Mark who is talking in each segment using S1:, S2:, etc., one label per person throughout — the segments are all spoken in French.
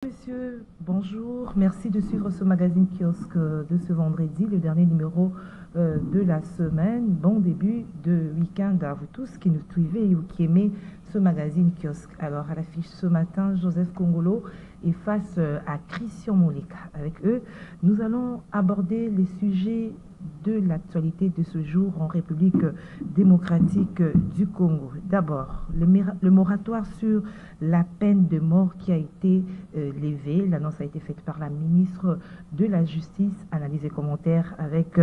S1: Monsieur, bonjour. Merci de suivre ce magazine kiosque de ce vendredi, le dernier numéro de la semaine. Bon début de week-end à vous tous qui nous suivez ou qui aimez ce magazine kiosque. Alors, à l'affiche ce matin, Joseph Kongolo est face à Christian Moleka. Avec eux, nous allons aborder les sujets de l'actualité de ce jour en République démocratique du Congo. D'abord, le moratoire sur la peine de mort qui a été levée. L'annonce a été faite par la ministre de la Justice. Analyse et commentaires avec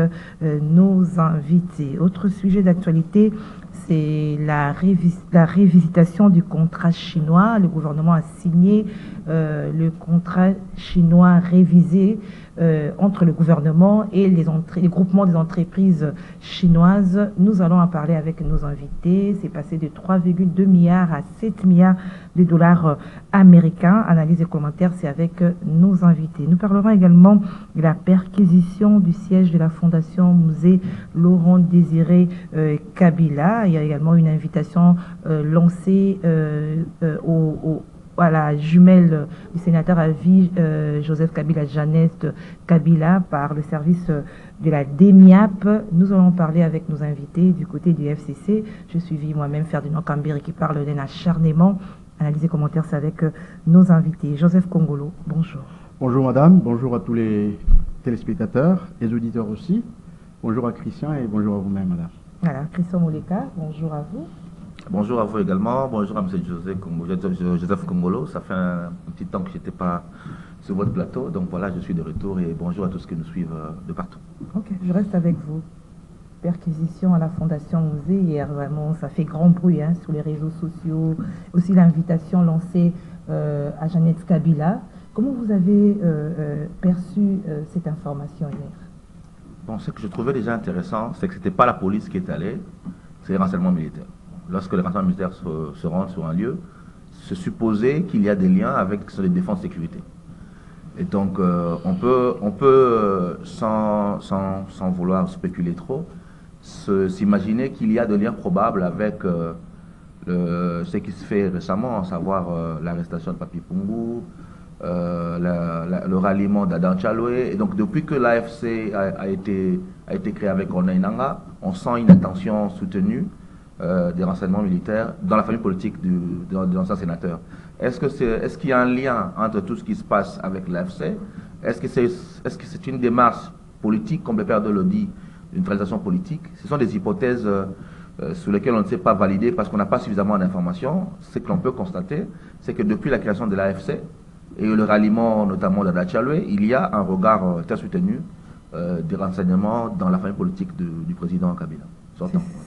S1: nos invités. Autre sujet d'actualité, c'est la révisitation du contrat chinois. Le gouvernement a signé le contrat chinois révisé entre le gouvernement et les groupements des entreprises chinoises. Nous allons en parler avec nos invités. C'est passé de 3,2 milliards à 7 milliards de dollars américains. Analyse et commentaires, c'est avec nos invités. Nous parlerons également de la perquisition du siège de la Fondation Musée Laurent Désiré Kabila. Il y a également une invitation lancée à la jumelle du sénateur à vie Joseph Kabila, Jeannette Kabila, par le service de la DEMIAP. Nous allons parler avec nos invités du côté du FCC. Je suis moi-même Ferdinand Kambiri qui parle d'un acharnement. Analyse et commentaires, c'est avec nos invités. Joseph Kongolo, bonjour.
S2: Bonjour madame, bonjour à tous les téléspectateurs, les auditeurs aussi. Bonjour à Christian et bonjour à vous-même madame.
S1: Voilà, Christian Moleka, bonjour à vous.
S3: Bonjour à vous également, bonjour à M. Joseph Kongolo. Ça fait un petit temps que je n'étais pas sur votre plateau, donc voilà, je suis de retour et bonjour à tous ceux qui nous suivent de partout.
S1: Ok, je reste avec vous. Perquisition à la Fondation Musée, hier vraiment, ça fait grand bruit sur les réseaux sociaux. Aussi l'invitation lancée à Jeannette Kabila. Comment vous avez perçu cette information hier?
S3: Bon, ce que je trouvais déjà intéressant, c'est que ce n'était pas la police qui est allée, c'est les renseignements militaires. Lorsque les renseignements militaires se rendent sur un lieu, se supposait qu'il y a des liens avec les défenses sécurité. Et donc, on peut sans vouloir spéculer trop, s'imaginer qu'il y a des liens probables avec ce qui se fait récemment, à savoir l'arrestation de Papi Pungu, le ralliement d'Adan Chaloué. Et donc, depuis que l'AFC a été créé avec Corneille Nangaa, on sent une attention soutenue des renseignements militaires dans la famille politique de l'ancien sénateur. Est-ce qu'il y a un lien entre tout ce qui se passe avec l'AFC? Est-ce que c'est une démarche politique, comme le père de le dit, une transition politique? Ce sont des hypothèses sur lesquelles on ne sait pas valider parce qu'on n'a pas suffisamment d'informations. Ce que l'on peut constater, c'est que depuis la création de l'AFC et le ralliement notamment d'Adan Chaloué, il y a un regard très soutenu des renseignements dans la famille politique du président Kabila.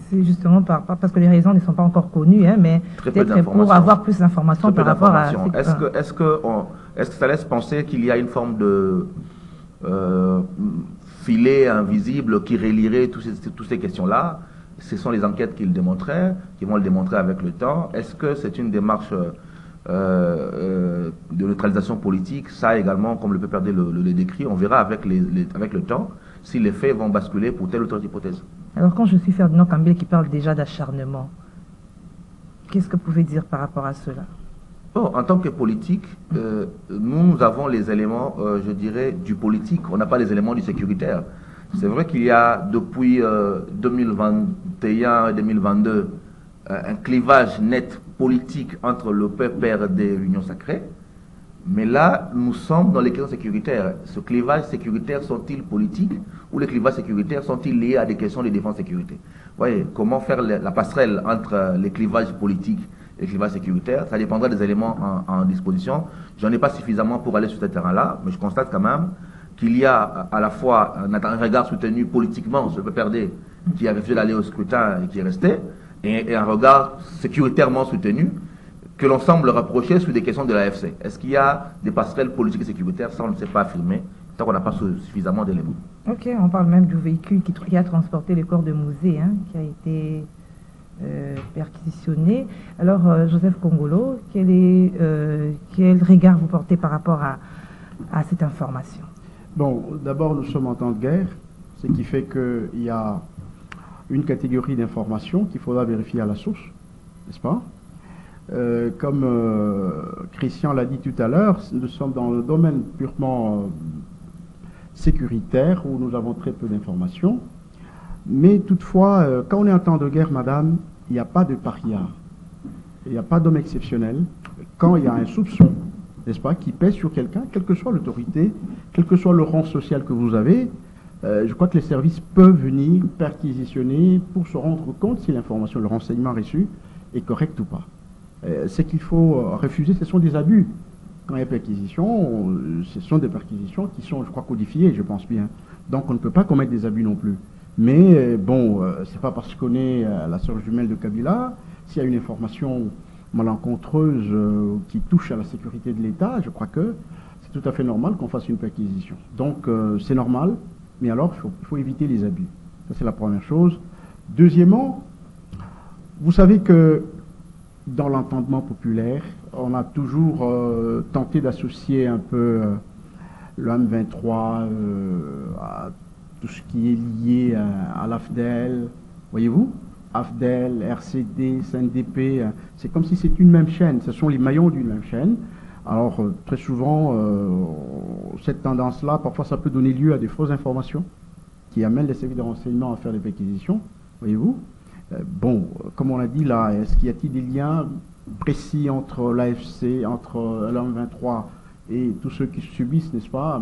S1: C'est justement parce que les raisons ne sont pas encore connues, mais peut-être pour avoir plus d'informations par rapport à...
S3: Est-ce que ça laisse penser qu'il y a une forme de filet invisible qui relierait toutes ces questions-là? Ce sont les enquêtes qui vont le démontrer avec le temps. Est-ce que c'est une démarche de neutralisation politique? Ça également, comme le PPRD le décrit, on verra avec le temps si les faits vont basculer pour telle ou telle hypothèse.
S1: Alors quand je suis Ferdinand Kambiri qui parle déjà d'acharnement, qu'est-ce que vous pouvez dire par rapport à cela?
S3: Bon, en tant que politique, nous avons les éléments, je dirais, du politique. On n'a pas les éléments du sécuritaire. C'est vrai qu'il y a depuis 2021 et 2022 un clivage net politique entre le PPRD et l'Union sacrée. Mais là, nous sommes dans les questions sécuritaires. Ce clivage sécuritaire sont-ils politiques ou les clivages sécuritaires sont-ils liés à des questions de défense sécurité? Vous voyez, comment faire la passerelle entre les clivages politiques et les clivages sécuritaires? Ça dépendra des éléments en disposition. Je n'en ai pas suffisamment pour aller sur ce terrain-là, mais je constate quand même qu'il y a à la fois un regard soutenu politiquement sur le PPRD qui a refusé d'aller au scrutin et qui est resté, et un regard sécuritairement soutenu que l'on semble rapprocher sur des questions de l'AFC. Est-ce qu'il y a des passerelles politiques et sécuritaires? Ça, on ne sait pas affirmer, tant qu'on n'a pas suffisamment d'éléments.
S1: Ok, on parle même du véhicule qui a transporté le corps de Musée, qui a été perquisitionné. Alors, Joseph Kongolo, quel regard vous portez par rapport à cette information?
S2: Bon, d'abord, nous sommes en temps de guerre, ce qui fait qu'il y a une catégorie d'informations qu'il faudra vérifier à la source, n'est-ce pas? Comme Christian l'a dit tout à l'heure, nous sommes dans le domaine purement sécuritaire où nous avons très peu d'informations. Mais toutefois, quand on est en temps de guerre, madame, il n'y a pas de paria. Il n'y a pas d'homme exceptionnel. Quand il y a un soupçon, n'est-ce pas, qui pèse sur quelqu'un, quelle que soit l'autorité, quel que soit le rang social que vous avez, je crois que les services peuvent venir perquisitionner pour se rendre compte si l'information, le renseignement reçu est correct ou pas. Ce qu'il faut refuser, ce sont des abus. Quand il y a perquisition, ce sont des perquisitions qui sont, je crois, codifiées, je pense bien. Donc on ne peut pas commettre des abus non plus. Mais bon, c'est pas parce qu'on est la sœur jumelle de Kabila, s'il y a une information malencontreuse qui touche à la sécurité de l'État, je crois que c'est tout à fait normal qu'on fasse une perquisition. Donc c'est normal, mais alors il faut éviter les abus. Ça c'est la première chose. Deuxièmement, vous savez que dans l'entendement populaire, on a toujours tenté d'associer un peu le M23 à tout ce qui est lié à l'AFDEL, voyez-vous, AFDEL, RCD, CNDP, c'est comme si c'était une même chaîne, ce sont les maillons d'une même chaîne. Alors très souvent, cette tendance-là, parfois ça peut donner lieu à des fausses informations qui amènent les services de renseignement à faire des perquisitions, voyez-vous. Bon, comme on l'a dit là, est-ce qu'il y a-t-il des liens précis entre l'AFC, entre l'M23 et tous ceux qui subissent, n'est-ce pas,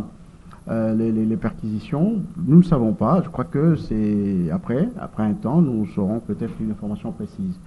S2: les perquisitions? Nous ne savons pas. Je crois que c'est après un temps, nous saurons peut-être une information précise.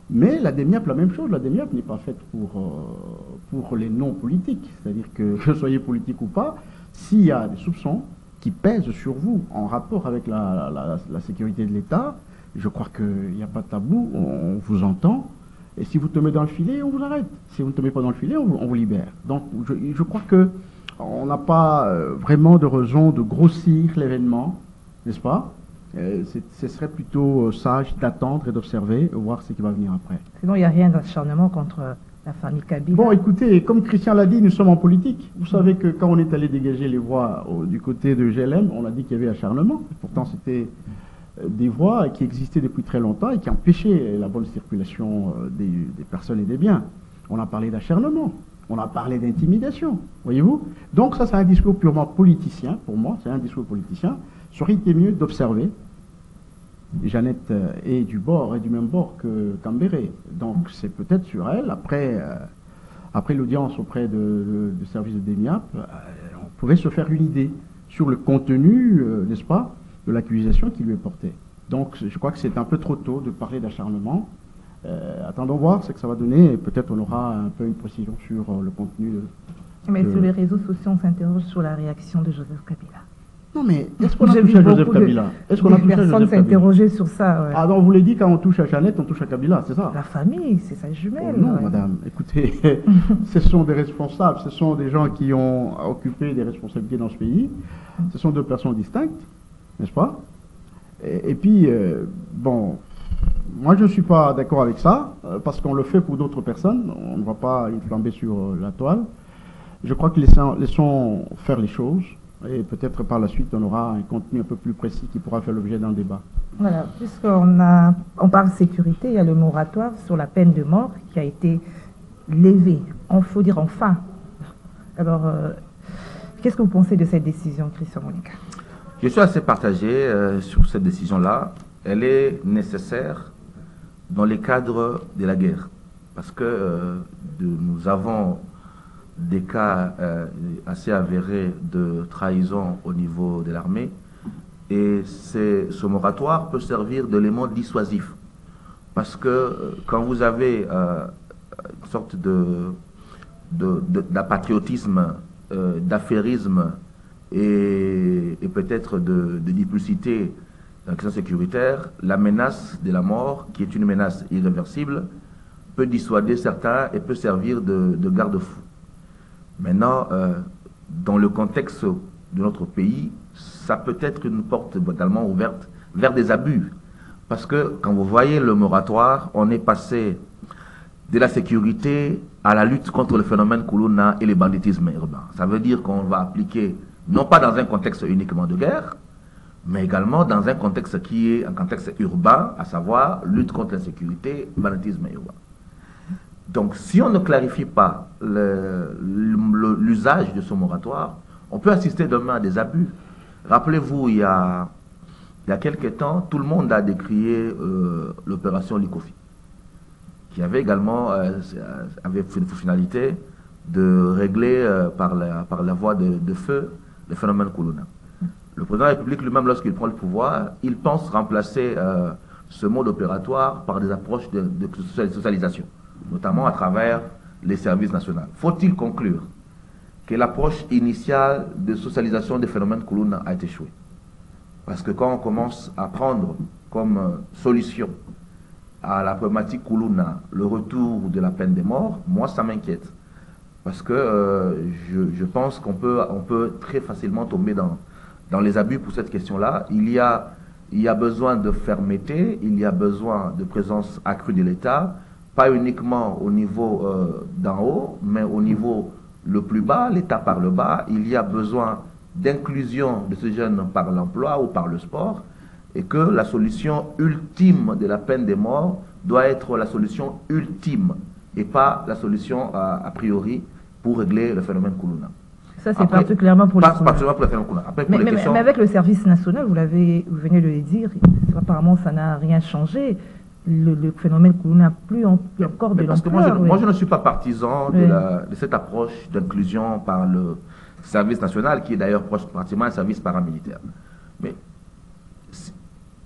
S2: Mais la DEMIAP, la même chose, la DEMIAP n'est pas faite pour les non-politiques. C'est-à-dire que soyez politique ou pas, s'il y a des soupçons qui pèsent sur vous en rapport avec la sécurité de l'État, je crois qu'il n'y a pas de tabou, on vous entend. Et si vous tombez dans le filet, on vous arrête. Si vous ne tombez pas dans le filet, on vous libère. Donc je crois qu'on n'a pas vraiment de raison de grossir l'événement, n'est-ce pas? Ce serait plutôt sage d'attendre et d'observer, voir ce qui va venir après.
S1: Sinon, il n'y a rien d'acharnement contre la famille Kabila.
S2: Bon, écoutez, comme Christian l'a dit, nous sommes en politique. Vous savez que quand on est allé dégager les voix du côté de GLM, on a dit qu'il y avait acharnement. Pourtant, c'était des voies qui existaient depuis très longtemps et qui empêchaient la bonne circulation des personnes et des biens. On a parlé d'acharnement, on a parlé d'intimidation, voyez-vous. Donc ça, c'est un discours purement politicien, pour moi, c'est un discours politicien. Serait-il mieux d'observer? Jeannette est du même bord que Cambéré, donc c'est peut-être sur elle, après l'audience auprès du service de DEMIAP, on pouvait se faire une idée sur le contenu, n'est-ce pas, de l'accusation qui lui est portée. Donc je crois que c'est un peu trop tôt de parler d'acharnement. Attendons voir ce que ça va donner et peut-être on aura un peu une précision sur le contenu.
S1: Mais sur les réseaux sociaux, on s'interroge sur la réaction de Joseph Kabila.
S2: Non mais, est-ce qu'on a touché à Joseph Kabila? Est-ce qu'on a touché à Joseph Kabila?
S1: Personne s'est interrogé sur ça. Ouais.
S2: Ah donc vous l'avez dit, quand on touche à Jeannette, on touche à Kabila, c'est ça?
S1: La famille, c'est sa jumelle.
S2: Oh non,
S1: ouais.
S2: madame, écoutez, ce sont des responsables, ce sont des gens qui ont occupé des responsabilités dans ce pays. Ce sont deux personnes distinctes, n'est-ce pas? Et puis, bon, moi je ne suis pas d'accord avec ça, parce qu'on le fait pour d'autres personnes, on ne va pas y flamber sur la toile. Je crois que laissons faire les choses, et peut-être par la suite on aura un contenu un peu plus précis qui pourra faire l'objet d'un débat.
S1: Voilà, on parle sécurité, il y a le moratoire sur la peine de mort qui a été levé, il faut dire enfin. Alors, qu'est-ce que vous pensez de cette décision, Christian Monica?
S3: Je suis assez partagé sur cette décision-là. Elle est nécessaire dans les cadres de la guerre. Parce que nous avons des cas assez avérés de trahison au niveau de l'armée. Et ce moratoire peut servir d'élément dissuasif. Parce que quand vous avez une sorte d'apatriotisme, d'affairisme, et peut-être de duplicité dans la question sécuritaire, la menace de la mort, qui est une menace irréversible, peut dissuader certains et peut servir de garde-fou. Maintenant, dans le contexte de notre pays, ça peut être une porte totalement ouverte vers des abus. Parce que quand vous voyez le moratoire, on est passé de la sécurité à la lutte contre le phénomène Koulouna et le banditisme urbain. Ça veut dire qu'on va appliquer, non pas dans un contexte uniquement de guerre, mais également dans un contexte qui est un contexte urbain, à savoir lutte contre l'insécurité, banditisme urbain. Donc, si on ne clarifie pas l'usage de ce moratoire, on peut assister demain à des abus. Rappelez-vous, il y a quelques temps, tout le monde a décrié l'opération Likofi, qui avait également avait une finalité de régler par la voie de feu le phénomène Koulouna. Le président de la République lui-même, lorsqu'il prend le pouvoir, il pense remplacer ce mode opératoire par des approches de socialisation, notamment à travers les services nationaux. Faut-il conclure que l'approche initiale de socialisation des phénomènes Koulouna a échoué? Parce que quand on commence à prendre comme solution à la problématique Koulouna le retour de la peine de mort, moi ça m'inquiète. Parce que je pense qu'on peut très facilement tomber dans les abus pour cette question-là. Il y a besoin de fermeté, il y a besoin de présence accrue de l'État, pas uniquement au niveau d'en haut, mais au niveau le plus bas, l'État par le bas. Il y a besoin d'inclusion de ces jeunes par l'emploi ou par le sport, et que la solution ultime de la peine de mort doit être la solution ultime et pas la solution a priori pour régler le phénomène Koulouna.
S1: Ça, c'est particulièrement pour les
S3: Koulouna.
S1: Mais avec le service national, vous venez de le dire, apparemment ça n'a rien changé. Le phénomène Koulouna plus encore de l'ampleur.
S3: Parce que moi, je ne suis pas partisan de cette approche d'inclusion par le service national, qui est d'ailleurs pratiquement un service paramilitaire. Mais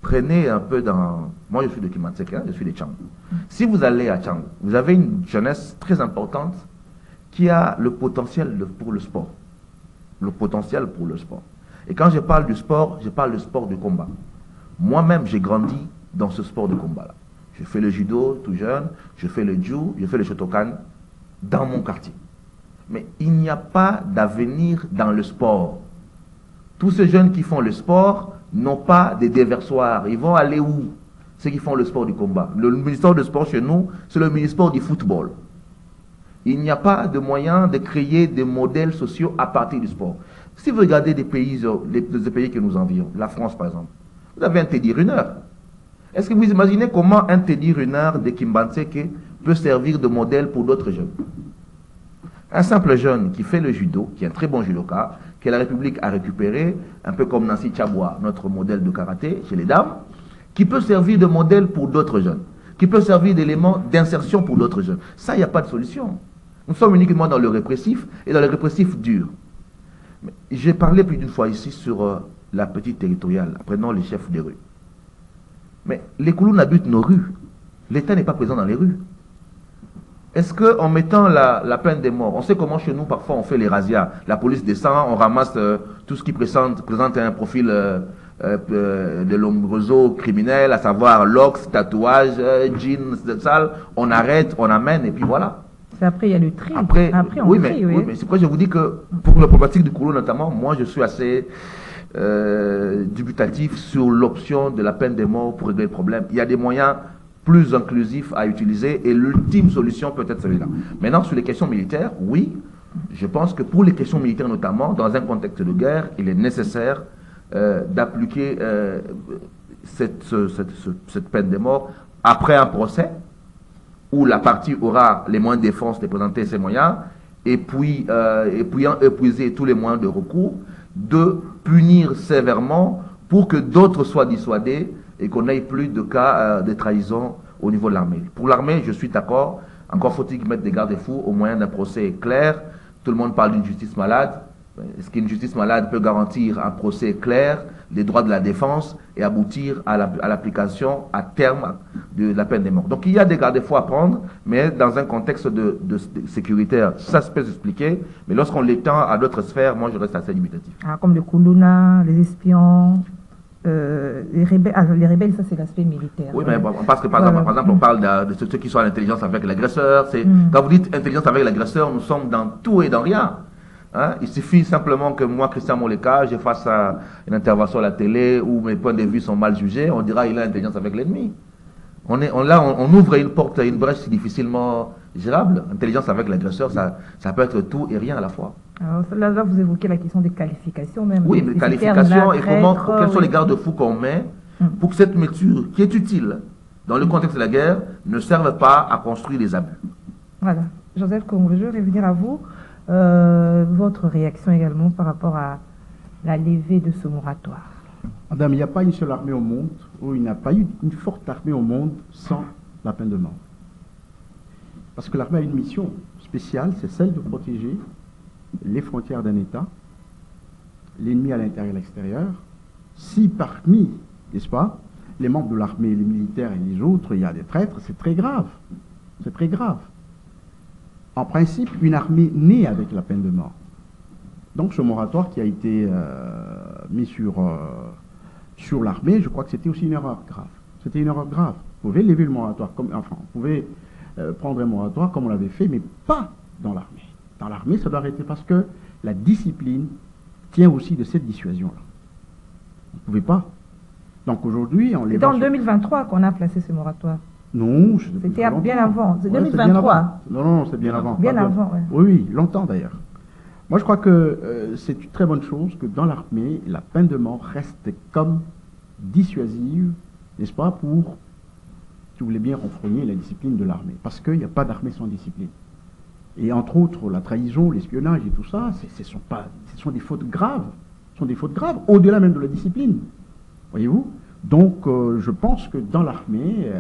S3: prenez un peu dans... Moi, je suis de Kimanseka, je suis de Tchang. Si vous allez à Tchang, vous avez une jeunesse très importante qui a le potentiel pour le sport. Le potentiel pour le sport. Et quand je parle du sport, je parle du sport de combat. Moi-même, j'ai grandi dans ce sport de combat-là. Je fais le judo tout jeune, je fais le jiu, je fais le shotokan dans mon quartier. Mais il n'y a pas d'avenir dans le sport. Tous ces jeunes qui font le sport n'ont pas de déversoirs. Ils vont aller où? Ceux qui font le sport du combat. Le ministère du sport chez nous, c'est le ministère du football. Il n'y a pas de moyen de créer des modèles sociaux à partir du sport. Si vous regardez des pays que nous envions, la France par exemple, vous avez un Teddy Riner. Est-ce que vous imaginez comment un Teddy Riner de Kimbanseke peut servir de modèle pour d'autres jeunes? Un simple jeune qui fait le judo, qui est un très bon judoka, que la République a récupéré, un peu comme Nancy Tchabwa, notre modèle de karaté chez les dames, qui peut servir de modèle pour d'autres jeunes, qui peut servir d'élément d'insertion pour d'autres jeunes. Ça, il n'y a pas de solution. Nous sommes uniquement dans le répressif et dans le répressif dur. J'ai parlé plus d'une fois ici sur la petite territoriale, prenons les chefs des rues. Mais les Koulouna habitent nos rues. L'État n'est pas présent dans les rues. Est-ce qu'en mettant la peine de mort, on sait comment chez nous parfois on fait les razzias, la police descend, on ramasse tout ce qui présente un profil de l'homme réseau criminel, à savoir locks, tatouages, jeans, sales, on arrête, on amène et puis voilà.
S1: Après, il y a le tri.
S3: Après on trie, oui, mais c'est pourquoi je vous dis que pour la problématique du Koulouna notamment, moi je suis assez dubitatif sur l'option de la peine de mort pour régler le problème. Il y a des moyens plus inclusifs à utiliser et l'ultime solution peut être celui-là. Maintenant, sur les questions militaires, oui, je pense que pour les questions militaires notamment, dans un contexte de guerre, il est nécessaire d'appliquer cette peine de mort après un procès où la partie aura les moyens de défense de présenter ses moyens et puis épuiser tous les moyens de recours, de punir sévèrement pour que d'autres soient dissuadés et qu'on n'ait plus de cas de trahison au niveau de l'armée. Pour l'armée, je suis d'accord. Encore faut-il mettre des garde-fous au moyen d'un procès clair. Tout le monde parle d'une justice malade. Est-ce qu'une justice malade peut garantir un procès clair des droits de la défense et aboutir à l'application à terme de la peine de mort? Donc il y a des garde-fous à prendre, mais dans un contexte de sécuritaire, ça se peut s'expliquer. Mais lorsqu'on l'étend à d'autres sphères, moi je reste assez limitatif.
S1: Comme le Koulouna, les espions... les rebelles, ça c'est l'aspect militaire.
S3: Oui, mais parce que par exemple, on parle de ceux qui sont à l'intelligence avec l'agresseur. Quand vous dites intelligence avec l'agresseur, nous sommes dans tout et dans rien. Hein? Il suffit simplement que moi, Christian Moleka, je fasse une intervention à la télé où mes points de vue sont mal jugés, on dira il a intelligence avec l'ennemi. On ouvre une porte, une brèche difficilement gérable. Intelligence avec l'agresseur, ça peut être tout et rien à la fois.
S1: Alors là, vous évoquez la question des qualifications même.
S3: Oui, mais qualifications et quels sont les garde-fous qu'on met pour que cette mesure, qui est utile dans le contexte de la guerre, ne serve pas à construire des abus.
S1: Voilà. Joseph Congo, je vais revenir à vous. Votre réaction également par rapport à la levée de ce moratoire.
S2: Madame, il n'y a pas une seule armée au monde, ou il n'y a pas eu une forte armée au monde sans la peine de mort. Parce que l'armée a une mission spéciale, c'est celle de protéger les frontières d'un État, l'ennemi à l'intérieur et à l'extérieur. Si parmi, n'est-ce pas, les membres de l'armée, les militaires et les autres, il y a des traîtres, c'est très grave. C'est très grave. En principe, une armée naît avec la peine de mort. Donc ce moratoire qui a été mis sur l'armée, je crois que c'était aussi une erreur grave. C'était une erreur grave. Vous pouvez lever le moratoire, vous pouvez prendre un moratoire comme on l'avait fait, mais pas dans l'armée. Dans l'armée, ça doit arrêter parce que la discipline tient aussi de cette dissuasion-là. Vous ne pouvez pas. Donc aujourd'hui, on les...
S1: C'est en 2023 qu'on a placé ce moratoire.
S2: Non,
S1: c'était bien avant. C'est
S2: ouais,
S1: 2023.
S2: Non, c'est bien avant.
S1: Bien avant, ouais.
S2: Oui, longtemps d'ailleurs. Moi, je crois que c'est une très bonne chose que dans l'armée, la peine de mort reste comme dissuasive, n'est-ce pas, pour, si vous voulez bien, renfrogner la discipline de l'armée. Parce qu'il n'y a pas d'armée sans discipline. Et entre autres, la trahison, l'espionnage et tout ça, ce sont des fautes graves. Ce sont des fautes graves, au-delà même de la discipline. Voyez-vous? Donc, je pense que dans l'armée,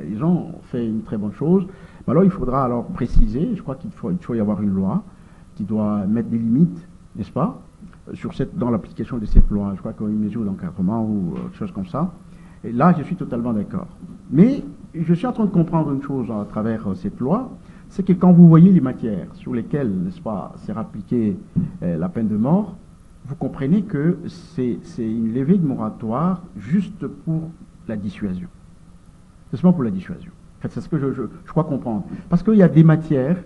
S2: ils ont fait une très bonne chose. Mais alors, il faudra alors préciser, je crois qu'il faut y avoir une loi qui doit mettre des limites, n'est-ce pas, dans l'application de cette loi. Je crois qu'il y a une mesure d'encadrement ou quelque chose comme ça. Et là, je suis totalement d'accord. Mais je suis en train de comprendre une chose à travers cette loi, c'est que quand vous voyez les matières sur lesquelles, n'est-ce pas, sera appliquée la peine de mort, vous comprenez que c'est une levée de moratoire juste pour la dissuasion. C'est seulement pour la dissuasion. En fait, c'est ce que je crois comprendre. Parce qu'il y a des matières,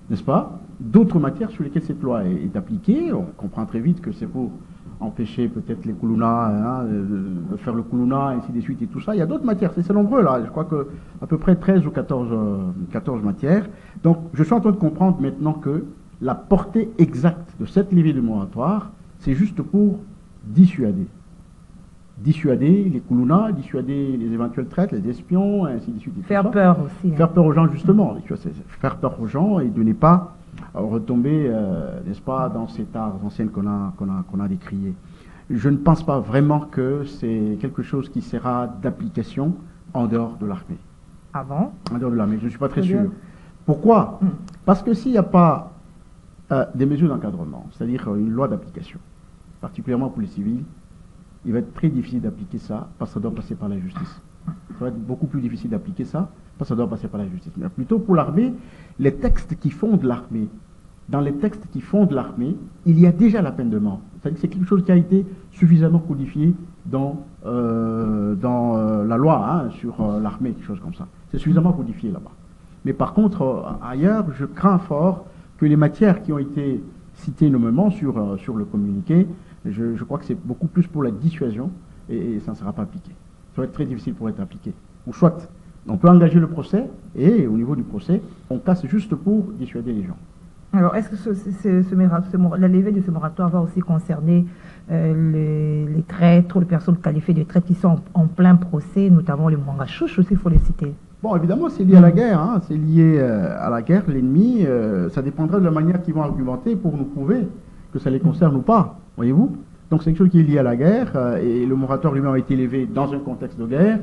S2: n'est-ce pas, d'autres matières sur lesquelles cette loi est appliquée. On comprend très vite que c'est pour empêcher peut-être les koulouna, de faire le koulouna, ainsi de suite et tout ça. Il y a d'autres matières, c'est nombreux là. Je crois qu'à peu près 13 ou 14 matières. Donc, je suis en train de comprendre maintenant que la portée exacte de cette levée de moratoire, c'est juste pour dissuader. Dissuader les koulouna, dissuader les éventuels traîtres, les espions, ainsi de suite. Et
S1: faire peur aussi.
S2: Faire peur aux gens, justement. Faire peur aux gens et de ne pas retomber, n'est-ce pas, dans cet art ancien qu'on a décrié. Je ne pense pas vraiment que c'est quelque chose qui sera d'application en dehors de l'armée.
S1: Ah bon?
S2: En dehors de l'armée, je ne suis pas très sûr. Pourquoi? Parce que s'il n'y a pas des mesures d'encadrement, c'est-à-dire une loi d'application, particulièrement pour les civils, il va être très difficile d'appliquer ça parce que ça doit passer par la justice. Ça va être beaucoup plus difficile d'appliquer ça parce que ça doit passer par la justice. Mais plutôt pour l'armée, les textes qui fondent l'armée, dans les textes qui fondent l'armée, il y a déjà la peine de mort. C'est-à-dire que c'est quelque chose qui a été suffisamment codifié dans la loi sur l'armée, quelque chose comme ça. C'est suffisamment codifié là-bas. Mais par contre, ailleurs, je crains fort que les matières qui ont été citées nommément sur le communiqué, je crois que c'est beaucoup plus pour la dissuasion et ça ne sera pas appliqué. Ça va être très difficile pour être appliqué. Ou soit, on peut engager le procès et au niveau du procès, on casse juste pour dissuader les gens.
S1: Alors, est-ce que la levée de ce moratoire va aussi concerner les traîtres, les personnes qualifiées de traîtres qui sont en plein procès, notamment les Mwangachouch aussi, il faut les citer?
S2: Bon, évidemment, c'est lié à la guerre. Hein, c'est lié à la guerre, l'ennemi. Ça dépendra de la manière qu'ils vont argumenter pour nous prouver que ça les concerne ou pas. Voyez-vous? Donc, c'est quelque chose qui est lié à la guerre. Et le moratoire lui-même a été levé dans un contexte de guerre.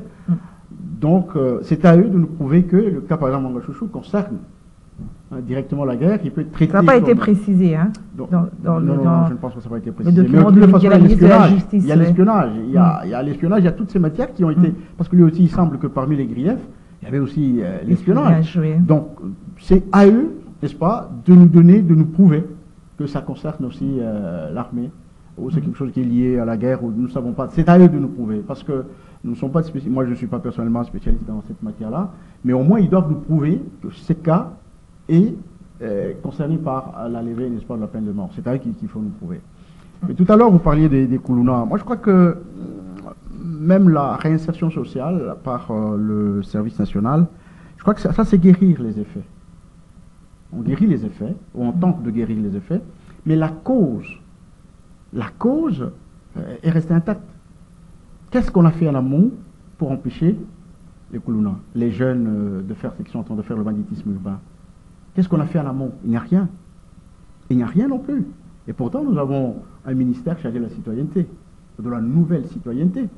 S2: Donc, c'est à eux de nous prouver que le cas, par exemple, Mwangachouchou concerne directement la guerre, qui peut être traité.
S1: Ça n'a pas été précisé, hein?
S2: Non, je ne pense que ça n'a pas été précisé.
S1: Mais de toute façon, il y a l'espionnage.
S2: Il y a l'espionnage. Il y a l'espionnage, il y a toutes ces matières qui ont été. Parce que lui aussi, il semble que parmi les griefs, il y avait aussi l'espionnage.
S1: Oui.
S2: Donc, c'est à eux, n'est-ce pas, de nous donner, de nous prouver que ça concerne aussi l'armée, ou c'est quelque chose qui est lié à la guerre, ou nous ne savons pas. C'est à eux de nous prouver, parce que nous ne sommes pas spécialistes. Moi, je ne suis pas personnellement spécialiste dans cette matière-là, mais au moins, ils doivent nous prouver que ces cas est concerné par la levée, n'est-ce pas, de la peine de mort. C'est à eux qu'il faut nous prouver. Mais tout à l'heure, vous parliez des koulouna. Moi, je crois que même la réinsertion sociale par le service national, je crois que ça c'est guérir les effets. On guérit les effets, ou on tente de guérir les effets, mais la cause est restée intacte. Qu'est-ce qu'on a fait en amont pour empêcher les koulouna, les jeunes, de faire ce qu'ils sont en train de faire, le banditisme urbain? Qu'est-ce qu'on a fait en amont? Il n'y a rien. Il n'y a rien non plus. Et pourtant, nous avons un ministère chargé de la citoyenneté, de la nouvelle citoyenneté.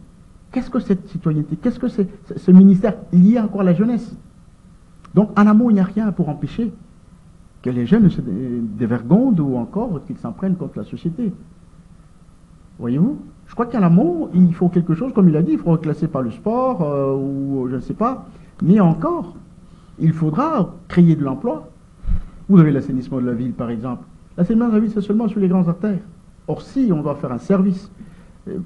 S2: Qu'est-ce que cette citoyenneté? Qu'est-ce que c'est ce ministère lié encore à la jeunesse? Donc, en amont, il n'y a rien pour empêcher que les jeunes se dévergondent ou encore qu'ils s'en prennent contre la société. Voyez-vous? Je crois qu'en amont, il faut quelque chose, comme il a dit, il faut reclasser par le sport ou je ne sais pas. Mais encore, il faudra créer de l'emploi. Vous avez l'assainissement de la ville, par exemple. L'assainissement de la ville, c'est seulement sur les grandes artères. Or, si on doit faire un service,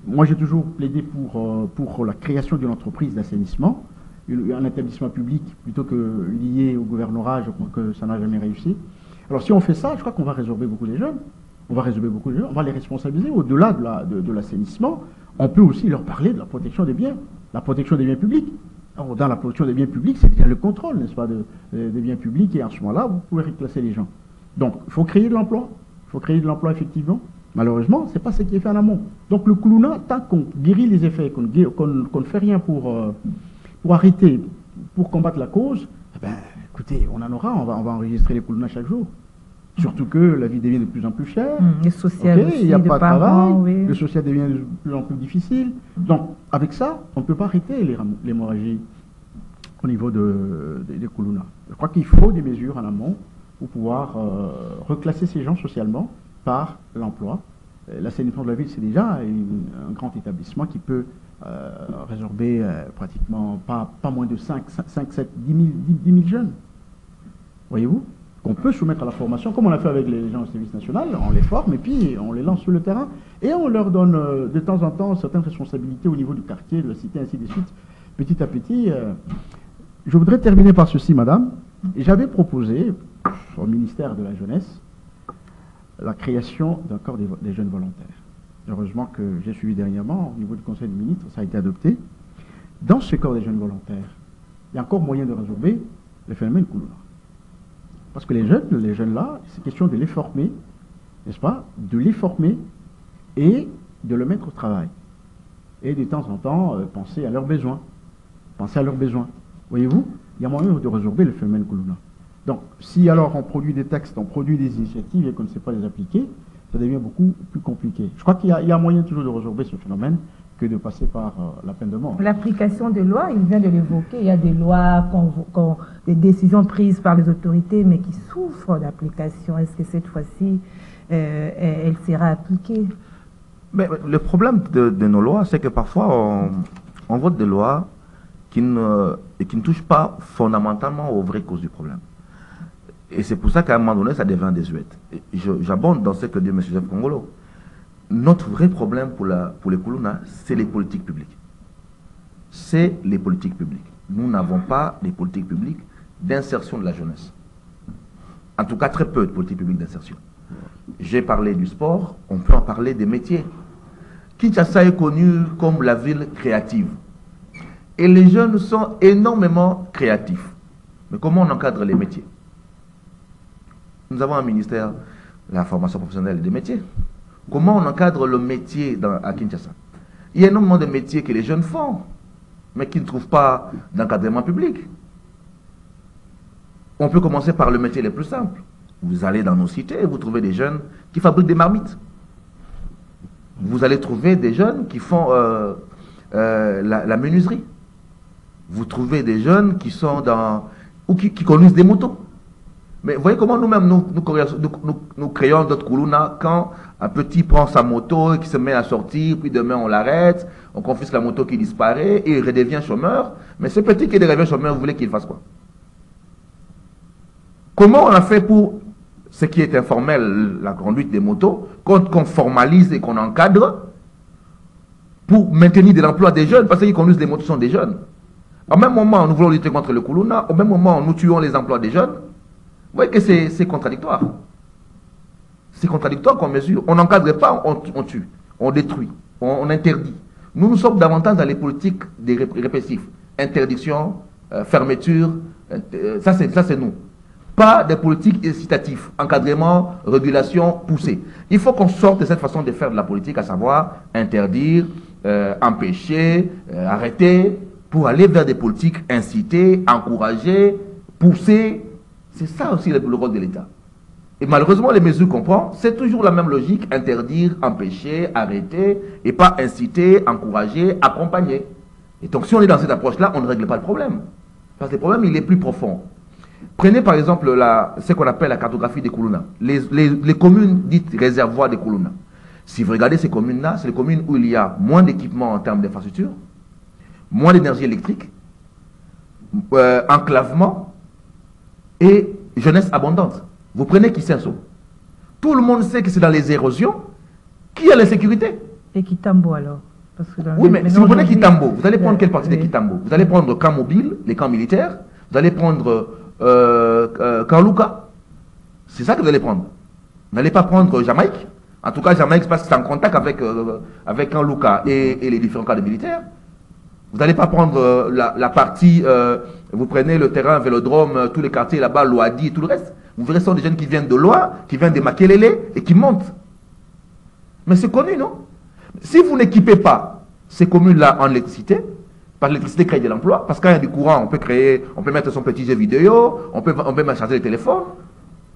S2: moi j'ai toujours plaidé pour la création d'une entreprise d'assainissement, un établissement public plutôt que lié au gouvernorat, je crois que ça n'a jamais réussi. Alors si on fait ça, je crois qu'on va résorber beaucoup les jeunes. On va résorber beaucoup les jeunes, on va les responsabiliser. Au-delà de l'assainissement, on peut aussi leur parler de la protection des biens, la protection des biens publics. Alors, dans la protection des biens publics, c'est déjà le contrôle, n'est-ce pas, des biens publics, et en ce moment-là, vous pouvez reclasser les gens. Donc, il faut créer de l'emploi. Il faut créer de l'emploi, effectivement. Malheureusement, ce n'est pas ce qui est fait en amont. Donc, le Koulouna, tant qu'on guérit les effets, qu'on ne fait rien pour arrêter, pour combattre la cause, eh ben, écoutez, on en aura, on va enregistrer les Koulouna chaque jour. Surtout que la vie devient de plus en plus chère.
S1: Le social aussi,
S2: il n'y a pas de travail,
S1: oui.
S2: Le social devient de plus en plus difficile. Donc, avec ça, on ne peut pas arrêter l'hémorragie au niveau des Koulouna. Je crois qu'il faut des mesures en amont pour pouvoir reclasser ces gens socialement par l'emploi. L'assainissement de la ville, c'est déjà un grand établissement qui peut résorber pratiquement pas moins de 5, 7, 10 000 jeunes. Voyez-vous? Qu'on peut soumettre à la formation, comme on l'a fait avec les gens au service national, on les forme et puis on les lance sur le terrain et on leur donne de temps en temps certaines responsabilités au niveau du quartier, de la cité, ainsi de suite, petit à petit. Je voudrais terminer par ceci, madame. J'avais proposé au ministère de la Jeunesse la création d'un corps des jeunes volontaires. Heureusement que j'ai suivi dernièrement, au niveau du Conseil des ministres, ça a été adopté. Dans ce corps des jeunes volontaires, il y a encore moyen de résorber le phénomène Koulouna. Parce que les jeunes là, c'est question de les former, n'est-ce pas? De les former et de le mettre au travail. Et de temps en temps, penser à leurs besoins. Penser à leurs besoins. Voyez-vous, il y a moyen de résorber le phénomène Koulouna. Donc, si alors on produit des textes, on produit des initiatives et qu'on ne sait pas les appliquer, ça devient beaucoup plus compliqué. Je crois qu'il y a moyen toujours de résorber ce phénomène que de passer par la peine de mort.
S1: L'application des lois, il vient de l'évoquer, il y a des lois, des décisions prises par les autorités, mais qui souffrent d'application. Est-ce que cette fois-ci, elle sera appliquée?
S3: Mais le problème de nos lois, c'est que parfois, on vote des lois qui ne touchent pas fondamentalement aux vraies causes du problème. Et c'est pour ça qu'à un moment donné, ça devient désuet. J'abonde dans ce que dit M. Jeff Congolo. Notre vrai problème pour les Koulouna, c'est les politiques publiques. C'est les politiques publiques. Nous n'avons pas les politiques publiques d'insertion de la jeunesse. En tout cas, très peu de politiques publiques d'insertion. J'ai parlé du sport, on peut en parler des métiers. Kinshasa est connue comme la ville créative. Et les jeunes sont énormément créatifs. Mais comment on encadre les métiers? Nous avons un ministère de la formation professionnelle et des métiers. Comment on encadre le métier à Kinshasa? Il y a énormément de métiers que les jeunes font, mais qui ne trouvent pas d'encadrement public. On peut commencer par le métier le plus simple. Vous allez dans nos cités et vous trouvez des jeunes qui fabriquent des marmites. Vous allez trouver des jeunes qui font la menuiserie. Vous trouvez des jeunes qui sont ou qui conduisent des motos. Mais voyez comment nous-mêmes, nous créons d'autres Koulouna quand un petit prend sa moto et qui se met à sortir, puis demain on l'arrête, on confisque la moto qui disparaît et il redevient chômeur. Mais ce petit qui devient chômeur, vous voulez qu'il fasse quoi? Comment on a fait pour ce qui est informel, la conduite des motos, qu'on formalise et qu'on encadre pour maintenir de l'emploi des jeunes, parce qu'ils conduisent des motos sont des jeunes. Au même moment, nous voulons lutter contre le Koulouna, au même moment, nous tuons les emplois des jeunes. Vous voyez que c'est contradictoire. C'est contradictoire qu'on mesure. On n'encadre pas, on tue, on détruit, on interdit. Nous sommes davantage dans les politiques des répressifs. Interdiction, fermeture, ça c'est nous. Pas des politiques incitatives, encadrement, régulation, poussée. Il faut qu'on sorte de cette façon de faire de la politique, à savoir interdire, empêcher, arrêter, pour aller vers des politiques inciter, encourager, pousser. C'est ça aussi le rôle de l'État. Et malheureusement, les mesures qu'on prend, c'est toujours la même logique, interdire, empêcher, arrêter, et pas inciter, encourager, accompagner. Et donc si on est dans cette approche-là, on ne règle pas le problème. Parce que le problème, il est plus profond. Prenez par exemple ce qu'on appelle la cartographie des Koulouna. Les communes dites réservoirs des Koulouna. Si vous regardez ces communes-là, c'est les communes où il y a moins d'équipements en termes d'infrastructure, moins d'énergie électrique, enclavement et jeunesse abondante. Vous prenez Kisenso. Tout le monde sait que c'est dans les érosions qu'il y a l'insécurité.
S1: Et Kitambo alors? Parce que
S3: oui, mais si vous prenez Kitambo, vous allez prendre quelle partie de Kitambo? Vous allez prendre camp mobile, les camps militaires, vous allez prendre camp Luka. C'est ça que vous allez prendre. Vous n'allez pas prendre Jamaïque. En tout cas, Jamaïque, parce que c'est en contact avec camp Luka et les différents camps de militaires. Vous n'allez pas prendre la partie, vous prenez le terrain, Vélodrome, tous les quartiers là-bas, Loadi et tout le reste. Vous verrez, ce sont des jeunes qui viennent de loin, qui viennent de Makelele et qui montent. Mais c'est connu, non? Si vous n'équipez pas ces communes-là en électricité, parce que l'électricité crée de l'emploi, parce qu'il y a du courant, on peut mettre son petit jeu vidéo, on peut charger le téléphone,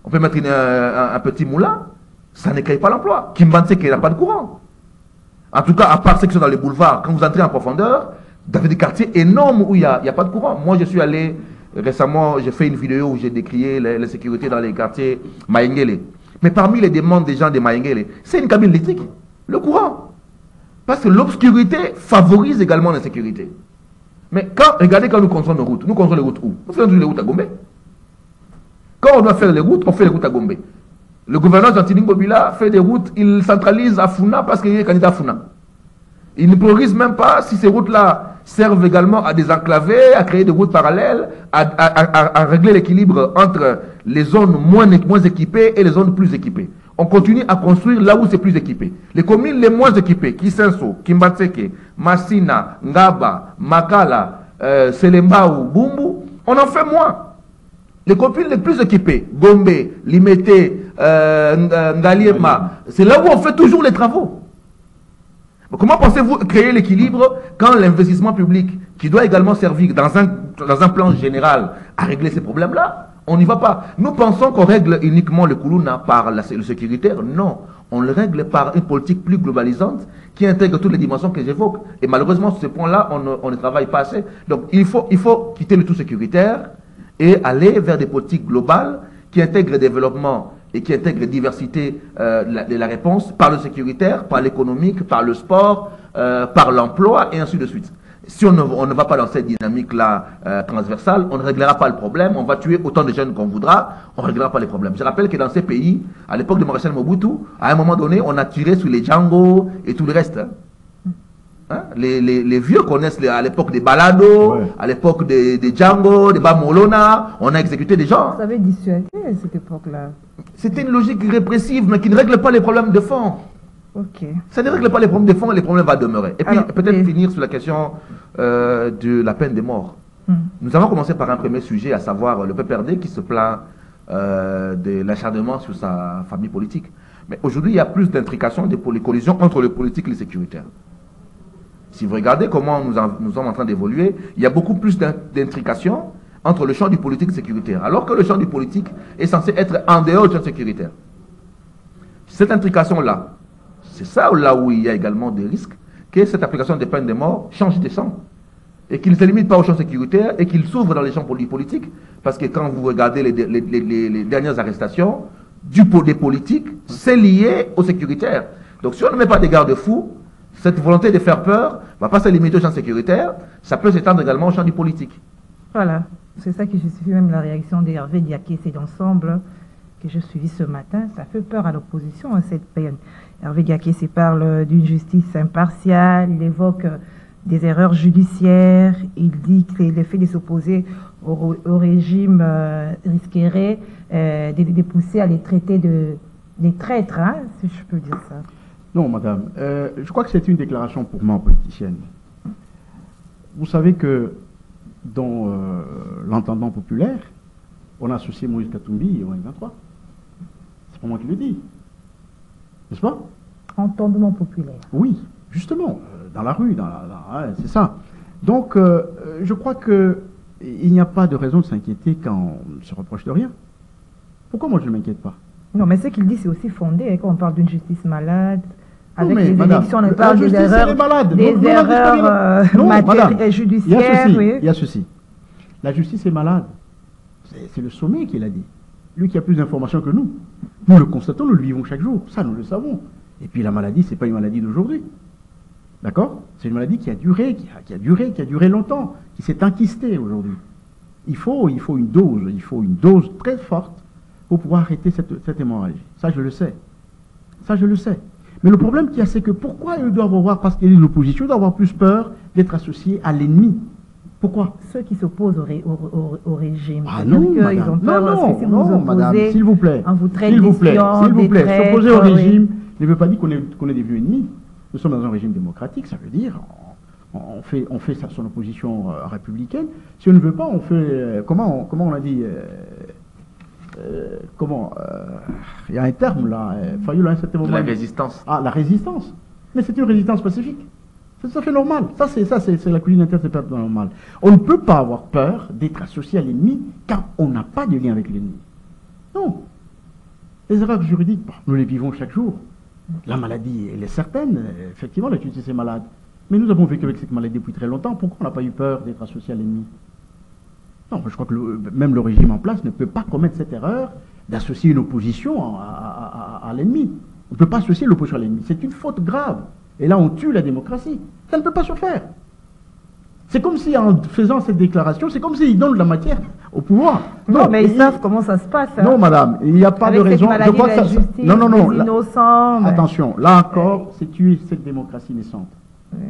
S3: on peut mettre un petit moulin, ça ne crée pas l'emploi. Kimbanse qu'il n'a pas de courant. En tout cas, à part ceux qui sont dans les boulevards, quand vous entrez en profondeur, vous avez des quartiers énormes où il n'y a pas de courant. Moi, je suis allé récemment, j'ai fait une vidéo où j'ai décrié l'insécurité dans les quartiers Maïngele. Mais parmi les demandes des gens de Maïngele, c'est une cabine électrique, le courant. Parce que l'obscurité favorise également l'insécurité. Mais regardez quand nous construisons nos routes. Nous construisons les routes où? Nous faisons les routes à Gombe. Quand on doit faire les routes, on fait les routes à Gombe. Le gouverneur Jean-Tini Bobila fait des routes, il centralise à Funa parce qu'il est candidat à Funa. Il ne priorise même pas si ces routes-là servent également à désenclaver, à créer des routes parallèles, à régler l'équilibre entre les zones moins équipées et les zones plus équipées. On continue à construire là où c'est plus équipé. Les communes les moins équipées, Kisenso, Kimbatseke, Massina, Ngaba, Makala, Selembao, Bumbu, on en fait moins. Les communes les plus équipées, Gombe, Limete, Ngaliema, c'est là où on fait toujours les travaux. Comment pensez-vous créer l'équilibre quand l'investissement public, qui doit également servir dans un plan général à régler ces problèmes-là, on n'y va pas. Nous pensons qu'on règle uniquement le Koulouna par le sécuritaire. Non, on le règle par une politique plus globalisante qui intègre toutes les dimensions que j'évoque. Et malheureusement, sur ce point-là, on ne travaille pas assez. Donc, il faut quitter le tout sécuritaire et aller vers des politiques globales qui intègrent le développement et qui intègrent la diversité de la réponse par le sécuritaire, par l'économique, par le sport, par l'emploi et ainsi de suite. Si on ne va pas dans cette dynamique-là transversale, on ne réglera pas le problème, on va tuer autant de jeunes qu'on voudra, on ne réglera pas les problèmes. Je rappelle que dans ces pays, à l'époque de Maréchal Mobutu, à un moment donné, on a tiré sur les Django et tout le reste. Hein? Les vieux connaissent à l'époque des Balado, ouais. À l'époque des Django, des Bamolona, on a exécuté des gens.
S1: Vous avez dissuadé à cette époque-là?
S3: C'était une logique répressive, mais qui ne règle pas les problèmes de fond.
S1: Okay.
S3: Ça ne règle pas les problèmes de fond, les problèmes vont demeurer. Et puis peut-être finir sur la question de la peine de mort. Nous avons commencé par un premier sujet, à savoir le PPRD qui se plaint de l'acharnement sur sa famille politique. Mais aujourd'hui, il y a plus d'intrications, de collisions entre le politique et le sécuritaire. Si vous regardez comment nous sommes en train d'évoluer, il y a beaucoup plus d'intrications entre le champ du politique et du sécuritaire, alors que le champ du politique est censé être en dehors du champ sécuritaire. Cette intrication-là, c'est ça là où il y a également des risques que cette application des peines de mort change de champ et qu'il ne se limite pas au champ sécuritaire et qu'il s'ouvre dans les champs politiques, parce que quand vous regardez les dernières arrestations des politiques, c'est lié au sécuritaire. Donc si on ne met pas des garde-fous, cette volonté de faire peur ne va pas se limiter au champ sécuritaire, ça peut s'étendre également au champ du politique.
S1: Voilà, c'est ça qui justifie même la réaction d'Hervé Diaké, c'est l'ensemble que j'ai suivi ce matin. Ça fait peur à l'opposition, à cette peine. Hervé Diaké parle d'une justice impartiale, il évoque des erreurs judiciaires, il dit que le fait de s'opposer au régime risquerait de pousser à les traiter des traîtres, hein, si je peux dire ça.
S2: Non, madame, je crois que c'est une déclaration purement politicienne. Vous savez que dans l'entendant populaire, on a associé Moïse Katumbi au M23. C'est pas moi qui le dis. N'est-ce pas?
S1: Entendement populaire.
S2: Oui, justement, dans la rue, c'est ça. Donc, je crois qu'il n'y a pas de raison de s'inquiéter quand on ne se reproche de rien. Pourquoi moi je ne m'inquiète pas?
S1: Non, mais ce qu'il dit, c'est aussi fondé. Quand on parle d'une justice malade,
S2: Non,
S1: avec
S2: mais
S1: les
S2: madame,
S1: élections, on
S2: la
S1: parle des
S2: justice, elle
S1: erreurs,
S2: est malade.
S1: des
S2: Non,
S1: erreurs
S2: non, madame,
S1: matérielles et
S2: il y a
S1: judiciaires.
S2: ceci,
S1: Oui.
S2: il y a ceci. La justice est malade. C'est le sommet qui l'a dit. Lui qui a plus d'informations que nous. Nous le constatons, nous le vivons chaque jour. Ça, nous le savons. Et puis la maladie, ce n'est pas une maladie d'aujourd'hui. D'accord? C'est une maladie qui a duré, qui a duré longtemps, qui s'est enquistée aujourd'hui. Il faut une dose très forte pour pouvoir arrêter cette hémorragie. Ça, je le sais. Ça, je le sais. Mais le problème qu'il y a, c'est que pourquoi ils doivent avoir, parce qu'il y a l'opposition, ils doivent avoir plus peur d'être associés à l'ennemi. Pourquoi?
S1: Ceux qui s'opposent au régime.
S2: Ah non, madame.
S1: Ils ont peur parce que si vous vous opposez,
S2: madame, s'il vous plaît.
S1: on vous traite
S2: S'il vous plaît, s'il vous plaît.
S1: des
S2: S'opposer au
S1: traîtres,
S2: régime ne veut pas dire qu'on est devenu ennemi. Nous sommes dans un régime démocratique, ça veut dire on fait son opposition républicaine. Si on ne veut pas, on fait comment on a dit il y a un terme là, Fayou à un certain moment.
S3: La résistance.
S2: Ah, la résistance. Mais c'est une résistance pacifique. C'est tout à fait normal. C'est la cuisine interne, c'est pas normal. On ne peut pas avoir peur d'être associé à l'ennemi car on n'a pas de lien avec l'ennemi. Non. Les erreurs juridiques, nous les vivons chaque jour. La maladie, elle est certaine. Effectivement, la justice est malade. Mais nous avons vécu avec cette maladie depuis très longtemps. Pourquoi on n'a pas eu peur d'être associé à l'ennemi? Non, je crois que même le régime en place ne peut pas commettre cette erreur d'associer une opposition à l'ennemi. On ne peut pas associer l'opposition à l'ennemi. C'est une faute grave. Et là, on tue la démocratie. Ça ne peut pas se faire. C'est comme si, en faisant cette déclaration, c'est comme s'ils donnent de la matière au pouvoir.
S1: Non, mais ils savent comment ça se passe. Hein.
S2: Non, madame, il n'y a pas de raison.
S1: Je crois que ça. Justice,
S2: non.
S1: Innocents,
S2: attention, là encore, c'est tuer cette démocratie naissante,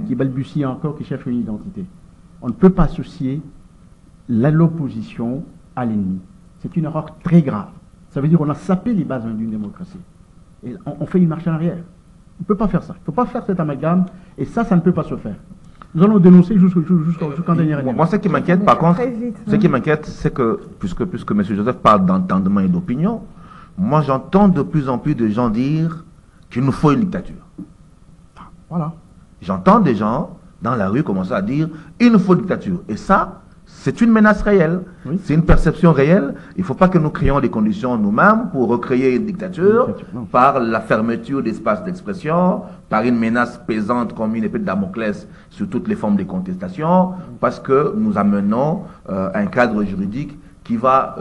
S2: qui balbutie encore, qui cherche une identité. On ne peut pas associer l'opposition à l'ennemi. C'est une erreur très grave. Ça veut dire qu'on a sapé les bases d'une démocratie. Et on fait une marche en arrière. On ne peut pas faire ça. Il ne faut pas faire cet amalgame. Et ça ne peut pas se faire. Nous allons dénoncer jusqu'en dernière année.
S3: Moi, ce qui m'inquiète, par contre, ce qui m'inquiète, c'est que, puisque M. Joseph parle d'entendement et d'opinion, moi, j'entends de plus en plus de gens dire qu'il nous faut une dictature.
S2: Voilà.
S3: J'entends des gens dans la rue commencer à dire il nous faut une dictature. Et ça, c'est une menace réelle. Oui. C'est une perception réelle. Il ne faut pas que nous créions des conditions nous-mêmes pour recréer une dictature par la fermeture d'espace d'expression, par une menace pesante comme une épée de Damoclès sur toutes les formes de contestation, parce que nous amenons un cadre juridique qui va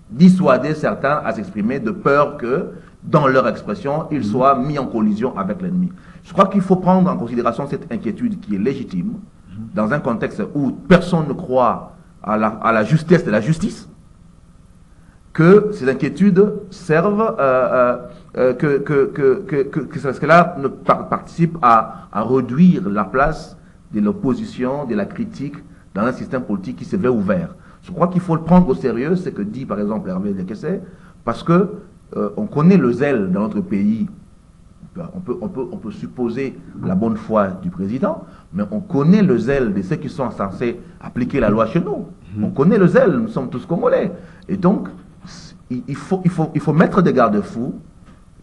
S3: dissuader certains à s'exprimer de peur que, dans leur expression, ils soient mis en collision avec l'ennemi. Je crois qu'il faut prendre en considération cette inquiétude qui est légitime, dans un contexte où personne ne croit à la justesse de la justice, que ces inquiétudes servent, que cela ne participe à réduire la place de l'opposition, de la critique dans un système politique qui se veut ouvert. Je crois qu'il faut le prendre au sérieux, ce que dit par exemple Hervé Lekesse, parce que on connaît le zèle dans notre pays. On peut supposer la bonne foi du président, mais on connaît le zèle de ceux qui sont censés appliquer la loi chez nous. On connaît le zèle, nous sommes tous Congolais. Et donc, il faut mettre des garde-fous.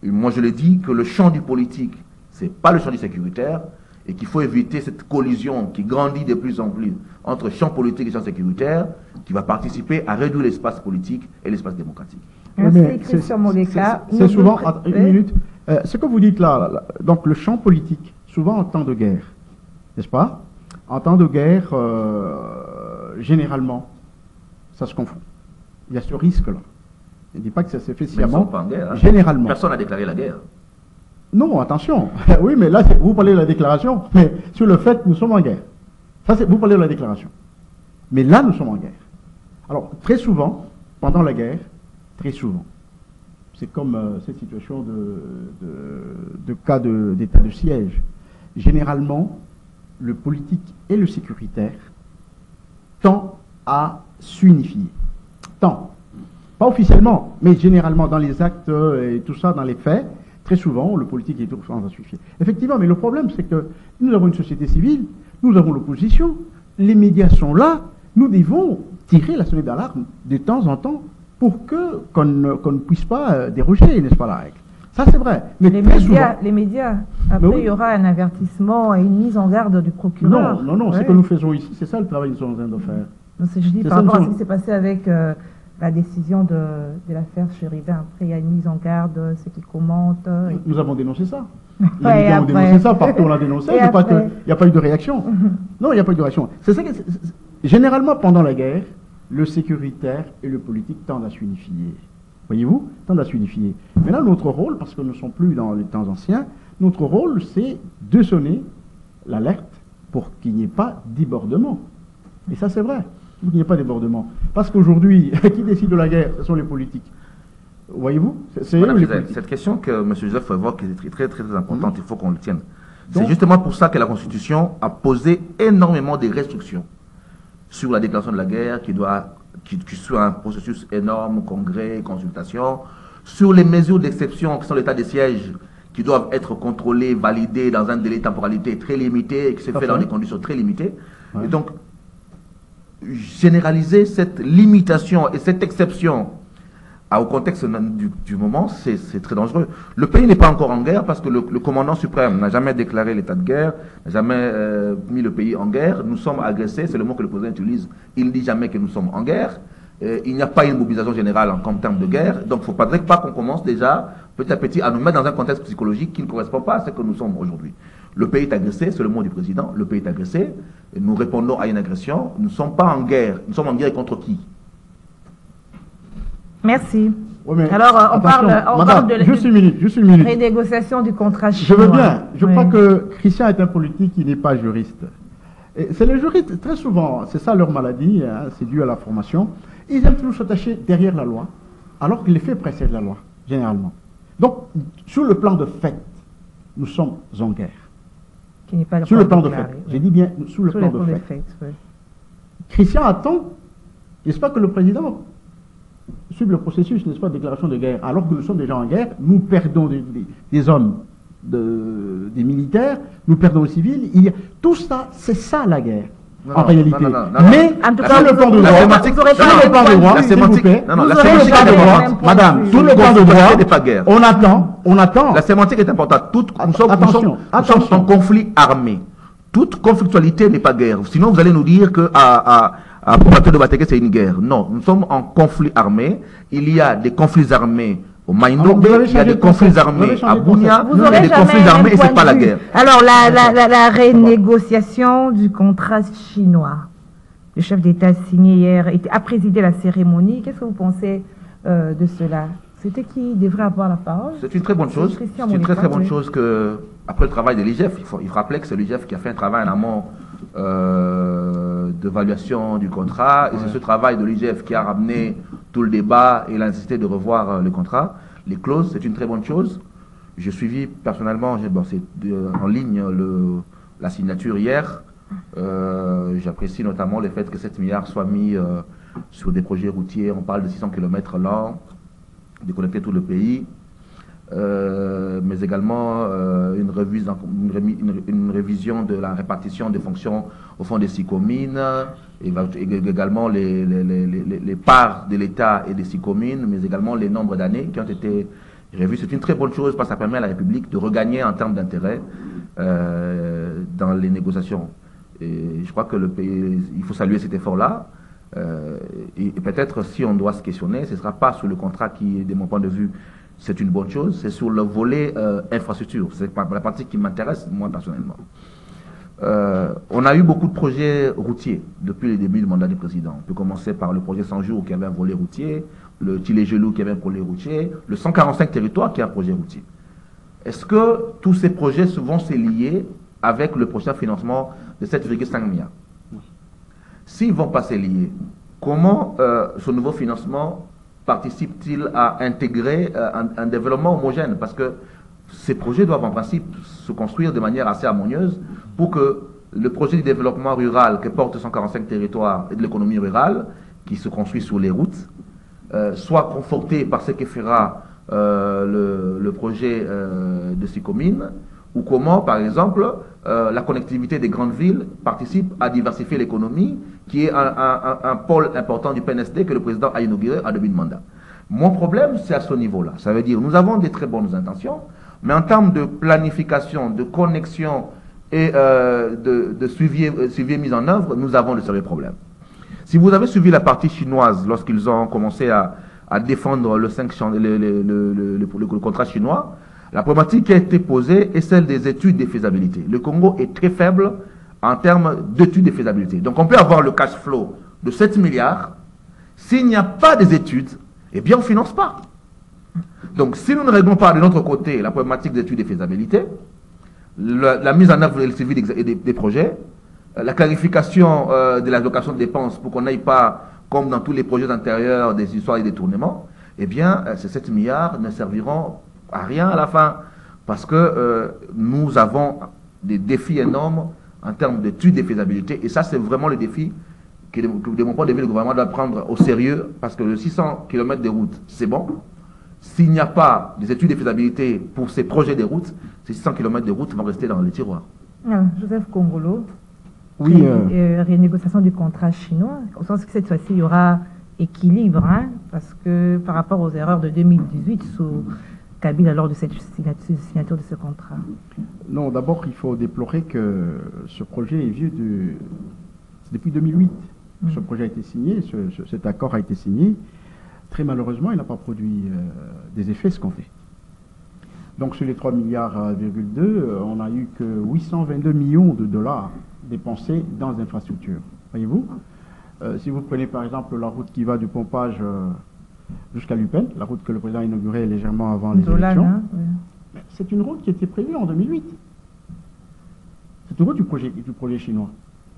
S3: Moi, je le dis que le champ du politique, ce n'est pas le champ du sécuritaire, et qu'il faut éviter cette collision qui grandit de plus en plus entre champ politique et champ sécuritaire, qui va participer à réduire l'espace politique et l'espace démocratique.
S1: Merci, Christian Moleka.
S2: C'est souvent, une minute, ce que vous dites là, donc le champ politique, souvent en temps de guerre, n'est-ce pas? En temps de guerre, généralement, ça se confond. Il y a ce risque-là. Je ne dis pas que ça s'est fait sciemment.
S3: Mais ils ne sont pas en guerre, hein.
S2: Généralement.
S3: Personne n'a déclaré la guerre.
S2: Non, attention. Oui, mais là, vous parlez de la déclaration, mais sur le fait, nous sommes en guerre. Ça, vous parlez de la déclaration. Mais là, nous sommes en guerre. Alors, très souvent, pendant la guerre, très souvent, c'est comme cette situation de cas d'état de siège. Généralement, le politique et le sécuritaire tendent à s'unifier. Tendent. Pas officiellement, mais généralement dans les actes et tout ça, dans les faits, très souvent, le politique est toujours à s'unifier. Effectivement, mais le problème, c'est que nous avons une société civile, nous avons l'opposition, les médias sont là, nous devons tirer la sonnette d'alarme de temps en temps pour qu'on ne puisse pas déroger, n'est-ce pas, la règle. Ça, c'est vrai. Mais
S1: les médias, après, il y aura un avertissement et une mise en garde du procureur.
S2: Non, ce que nous faisons ici, c'est ça le travail que nous sommes en train de faire.
S1: Je dis par rapport à ce qui s'est passé avec la décision de l'affaire Chérubin. Après, il y a une mise en garde, ceux qui commentent.
S2: Nous avons dénoncé ça.
S1: Ouais,
S2: Les médias ont
S1: après.
S2: dénoncé ça, partout on l'a dénoncé,
S1: Et
S2: c'est pas
S1: après.
S2: que- il n'y a pas eu de réaction. Non, il n'y a pas eu de réaction. Généralement, pendant la guerre, le sécuritaire et le politique tendent à s'unifier. Voyez-vous, tendent à s'unifier. Maintenant, notre rôle, parce que nous ne sommes plus dans les temps anciens, notre rôle, c'est de sonner l'alerte pour qu'il n'y ait pas débordement. Et ça, c'est vrai, pour qu'il n'y ait pas débordement. Parce qu'aujourd'hui, qui décide de la guerre, ce sont les politiques. Voyez-vous, c'est eux
S3: Madame
S2: les
S3: Gisèle,
S2: politiques.
S3: cette question que M. Joseph évoque est très, très, très importante, il faut qu'on le tienne. C'est
S2: Donc-
S3: justement pour ça que la Constitution a posé énormément de restrictions sur la déclaration de la guerre, qui suit un processus énorme, congrès, consultation, sur les mesures d'exception qui sont l'état de siège, qui doivent être contrôlées, validées dans un délai de temporalité très limité et qui se fait dans des conditions très limitées.
S2: Ouais.
S3: Et donc, généraliser cette limitation et cette exception au contexte du moment, c'est très dangereux. Le pays n'est pas encore en guerre parce que le commandant suprême n'a jamais déclaré l'état de guerre, n'a jamais mis le pays en guerre. Nous sommes agressés, c'est le mot que le président utilise. Il ne dit jamais que nous sommes en guerre. Il n'y a pas une mobilisation générale en termes de guerre. Donc il ne faudrait pas qu'on commence déjà petit à petit à nous mettre dans un contexte psychologique qui ne correspond pas à ce que nous sommes aujourd'hui. Le pays est agressé, c'est le mot du président. Le pays est agressé. Nous répondons à une agression. Nous ne sommes pas en guerre. Nous sommes en guerre contre qui?
S1: Merci.
S2: Ouais, mais
S1: Alors, on
S2: attention,
S1: parle
S2: madame,
S1: de
S2: juste une minute.
S1: renégociation du contrat
S2: Je
S1: chinois.
S2: veux bien. Je
S1: Oui.
S2: crois que Christian est un politique qui n'est pas juriste. Et c'est les juristes, très souvent, c'est ça leur maladie, hein, c'est dû à la formation. Ils aiment toujours s'attacher derrière la loi, alors que les faits précèdent la loi, généralement. Donc, sur le plan de fait, nous sommes en guerre.
S1: Qui n'est pas
S2: Sur le plan de
S1: déclaré,
S2: fait.
S1: oui.
S2: J'ai dit bien sur le
S1: Sur
S2: plan
S1: les
S2: de
S1: plans de
S2: fait.
S1: fait, oui.
S2: Christian attend, n'est-ce pas, que le président suive le processus, n'est-ce pas, de déclaration de guerre. Alors que nous sommes déjà en guerre, nous perdons des hommes, des militaires, nous perdons les civils. Tout ça, c'est ça la guerre.
S3: Non,
S2: En
S3: non,
S2: réalité.
S3: non, non, non,
S2: Mais
S1: En tout
S2: sur
S1: cas,
S2: le plan de
S1: vous
S2: droit,
S1: aurez
S3: la
S1: pas-
S3: sémantique-
S1: vous aurez
S3: non,
S1: pas
S3: non,
S1: le même point
S2: la
S1: de vue.
S2: sémantique-
S3: sémantique,
S2: plaît.
S3: non, non,
S1: Vous
S3: la
S1: aurez
S3: sémantique
S1: pas
S3: est
S1: le même
S3: importante.
S1: point de
S2: Madame,
S1: vue.
S2: sur le plan de
S3: Sémantique n'est
S2: droit,
S3: pas guerre.
S2: on attend.
S3: La sémantique est importante. Nous sommes
S2: Attention.
S3: en conflit armé. Toute conflictualité n'est pas guerre. Sinon, vous allez nous dire que pour Bateau de Batéké, c'est une guerre. Non, nous sommes en conflit armé. Il y a des conflits armés au
S2: Alors,
S3: Maïndombe,
S2: vous avez
S3: il y a
S2: changé
S3: des
S2: de
S3: conflits
S2: concept. Vous
S3: armés
S2: avez changé
S3: à
S2: de concept.
S3: Bounia,
S1: Vous
S3: il y a
S1: aurez
S3: des
S1: jamais
S3: conflits
S1: le
S3: armés
S1: même
S3: et
S1: point
S3: c'est pas
S1: de
S3: la
S1: vue.
S3: guerre.
S1: Alors, la renégociation du contrat chinois. Le chef d'État signé hier a présidé la cérémonie. Qu'est-ce que vous pensez de cela? C'était qui devrait avoir la parole?
S3: C'est une très bonne chose.
S1: Christian
S3: C'est une très
S1: Moleka,
S3: bonne
S1: oui.
S3: chose que, après le travail de l'IGF, il faut rappeler que c'est l'IGF qui a fait un travail en amont d'évaluation du contrat. Et c'est ce travail de l'IGF qui a ramené tout le débat et la nécessité de revoir le contrat. Les clauses, c'est une très bonne chose. J'ai suivi personnellement, c'est en ligne la signature hier. J'apprécie notamment le fait que 7 milliards soient mis sur des projets routiers. On parle de 600 km lents, de connecter tout le pays, mais également une révision de la répartition des fonctions au fond des 6 communes, et également les parts de l'État et des 6 communes, mais également les nombres d'années qui ont été revus. C'est une très bonne chose parce que ça permet à la République de regagner en termes d'intérêt dans les négociations. Et je crois que le pays, il faut saluer cet effort-là. Et peut-être si on doit se questionner, ce ne sera pas sur le contrat qui, de mon point de vue, c'est une bonne chose, c'est sur le volet infrastructure. C'est la partie qui m'intéresse, moi, personnellement. On a eu beaucoup de projets routiers depuis le début du mandat du président. On peut commencer par le projet 100 jours qui avait un volet routier, le Tilé-Gelou qui avait un projet routier, le 145 territoires qui a un projet routier. Est-ce que tous ces projets vont se lier avec le prochain financement de 7,5 milliards? S'ils ne vont pas se lier, comment ce nouveau financement participe-t-il à intégrer un développement homogène? Parce que ces projets doivent en principe se construire de manière assez harmonieuse pour que le projet de développement rural que porte 145 territoires et de l'économie rurale, qui se construit sur les routes, soit conforté par ce que fera le projet de ces communes, ou comment, par exemple, la connectivité des grandes villes participe à diversifier l'économie, qui est un pôle important du PNSD que le président a inauguré en début de mandat. Mon problème, c'est à ce niveau-là. Ça veut dire, nous avons des très bonnes intentions, mais en termes de planification, de connexion et de suivi mise en œuvre, nous avons de sérieux problèmes. Si vous avez suivi la partie chinoise, lorsqu'ils ont commencé à défendre le contrat chinois, la problématique qui a été posée est celle des études de faisabilité. Le Congo est très faible en termes d'études de faisabilité. Donc on peut avoir le cash flow de 7 milliards. S'il n'y a pas des études, eh bien on ne finance pas. Donc si nous ne réglons pas de notre côté la problématique des études de faisabilité, la mise en œuvre des projets, la clarification de l'allocation de dépenses pour qu'on n'aille pas, comme dans tous les projets antérieurs, des histoires et des détournements, eh bien ces 7 milliards ne serviront à rien à la fin, parce que nous avons des défis énormes en termes d'études de faisabilité, et ça c'est vraiment le défi que de mon point de vue le gouvernement doit prendre au sérieux, parce que le 600 km de route c'est bon. S'il n'y a pas des études de faisabilité pour ces projets de route, ces 600 km de route vont rester dans les tiroirs.
S1: Joseph Kongolo,
S2: Oui.
S1: Renégociation du contrat chinois, au sens que cette fois-ci il y aura équilibre, hein, parce que par rapport aux erreurs de 2018 sous Kabila lors de cette signature de ce contrat.
S2: Non, d'abord, il faut déplorer que ce projet est vieux depuis 2008. Ce projet a été signé, cet accord a été signé. Très malheureusement, il n'a pas produit des effets escomptés. Donc, sur les 3,2 milliards, on n'a eu que 822 millions de dollars dépensés dans les infrastructures. Voyez-vous, si vous prenez par exemple la route qui va du pompage jusqu'à Lupin, la route que le président a inaugurée légèrement avant les élections,
S1: Hein, oui.
S2: c'est une route qui était prévue en 2008. C'est une route du projet chinois